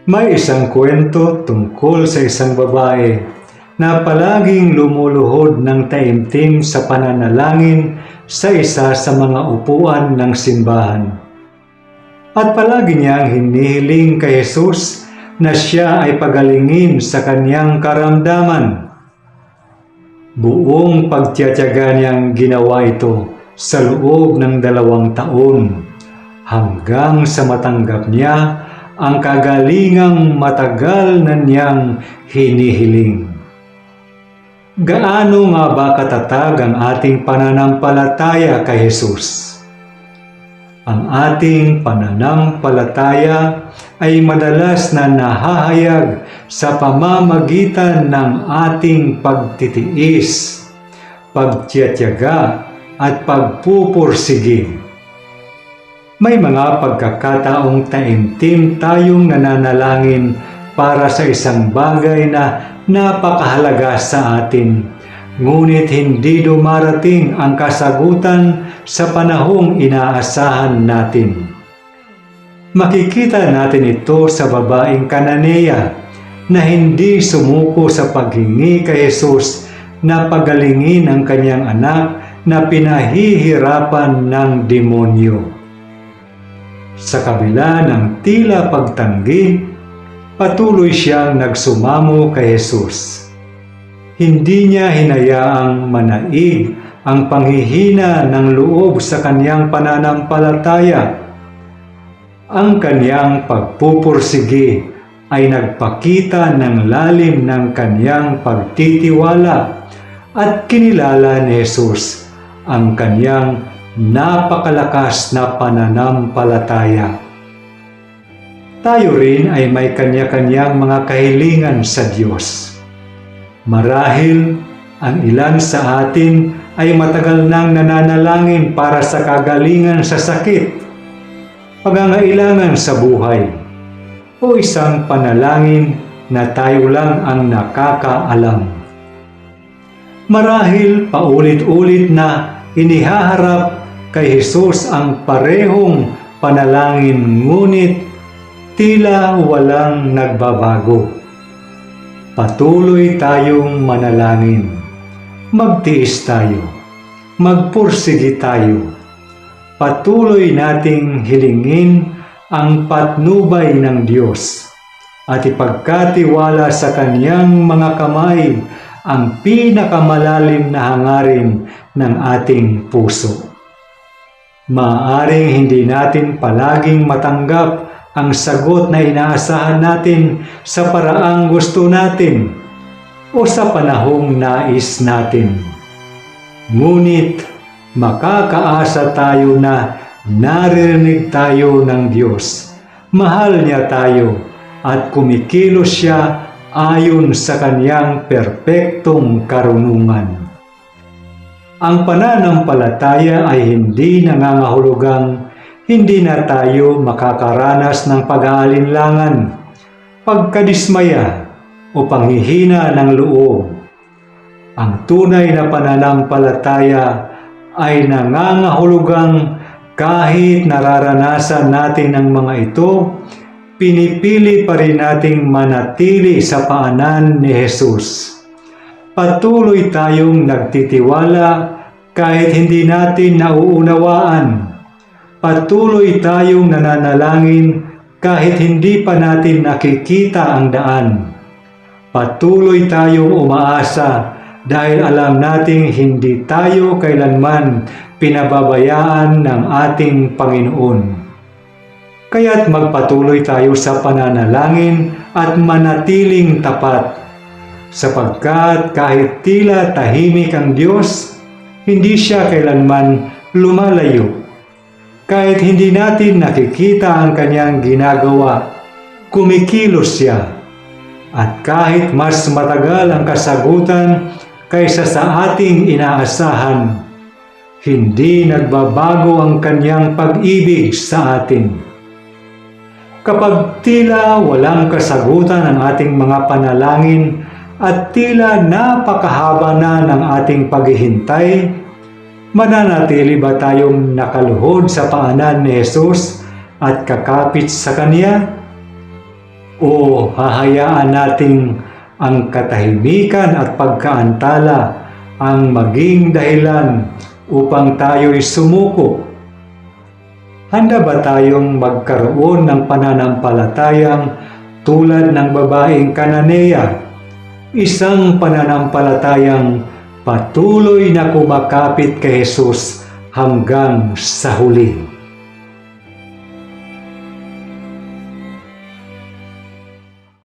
May isang kwento tungkol sa isang babae na palaging lumuluhod ng taimtim sa pananalangin sa isa sa mga upuan ng simbahan. At palagi niyang hinihiling kay Jesus na siya ay pagalingin sa kanyang karamdaman. Buong pagtiyatiyaga niyang ginawa ito sa loob ng 2 taon hanggang sa matanggap niya ang kagalingang matagal na niyang hinihiling. Gaano nga ba katatag ang ating pananampalataya kay Jesus? Ang ating pananampalataya ay madalas na nahahayag sa pamamagitan ng ating pagtitiis, pagtiyatiyaga at pagpupursige. May mga pagkakataong taimtim tayong nananalangin para sa isang bagay na napakahalaga sa atin, ngunit hindi dumarating ang kasagutan sa panahong inaasahan natin. Makikita natin ito sa babaeng Kananea na hindi sumuko sa paghingi kay Jesus na pagalingin ang kanyang anak na pinahihirapan ng demonyo. Sa kabila ng tila pagtanggi, patuloy siyang nagsumamo kay Jesus. Hindi niya hinayaang manaig ang panghihina ng loob sa kanyang pananampalataya. Ang kanyang pagpupursige ay nagpakita ng lalim ng kanyang pagtitiwala at kinilala ni Jesus ang kanyang napakalakas na pananampalataya. Tayo rin ay may kanya-kanyang mga kahilingan sa Diyos. Marahil ang ilan sa atin ay matagal nang nananalangin para sa kagalingan sa sakit, pangangailangan sa buhay, o isang panalangin na tayo lang ang nakakaalam. Marahil paulit-ulit na inihaharap kay Jesus ang parehong panalangin, ngunit tila walang nagbabago. Patuloy tayong manalangin. Magtiis tayo. Magpursige tayo. Patuloy nating hilingin ang patnubay ng Diyos at ipagkatiwala sa Kanyang mga kamay ang pinakamalalim na hangarin ng ating puso. Maaaring hindi natin palaging matanggap ang sagot na inaasahan natin sa paraang gusto natin o sa panahong nais natin. Ngunit makakaasa tayo na naririnig tayo ng Diyos. Mahal niya tayo at kumikilos siya ayon sa kanyang perpektong karunungan. Ang pananampalataya ay hindi nangangahulugang hindi na tayo makakaranas ng pag-aalinlangan, pagkadismaya o panghihina ng loob. Ang tunay na pananampalataya ay nangangahulugang kahit nararanasan natin ang mga ito, pinipili pa rin nating manatili sa paanan ni Jesus. Patuloy tayong nagtitiwala kahit hindi natin nauunawaan. Patuloy tayong nananalangin kahit hindi pa natin nakikita ang daan. Patuloy tayong umaasa dahil alam nating hindi tayo kailanman pinababayaan ng ating Panginoon. Kaya't magpatuloy tayo sa pananalangin at manatiling tapat, sapagkat kahit tila tahimik ang Diyos, hindi siya kailanman lumalayo. Kahit hindi natin nakikita ang kanyang ginagawa, kumikilos siya. At kahit mas matagal ang kasagutan kaysa sa ating inaasahan, hindi nagbabago ang kanyang pag-ibig sa atin. Kapag tila walang kasagutan ang ating mga panalangin at tila napakahaba na ng ating paghihintay, mananatili ba tayong nakaluhod sa paanan ni Jesus at kakapit sa Kanya? O hahayaan nating ang katahimikan at pagkaantala ang maging dahilan upang tayo'y sumuko? Handa ba tayong magkaroon ng pananampalatayang tulad ng babaeng Kananea, isang pananampalatayang patuloy na kumakapit kay Jesus hanggang sa huli?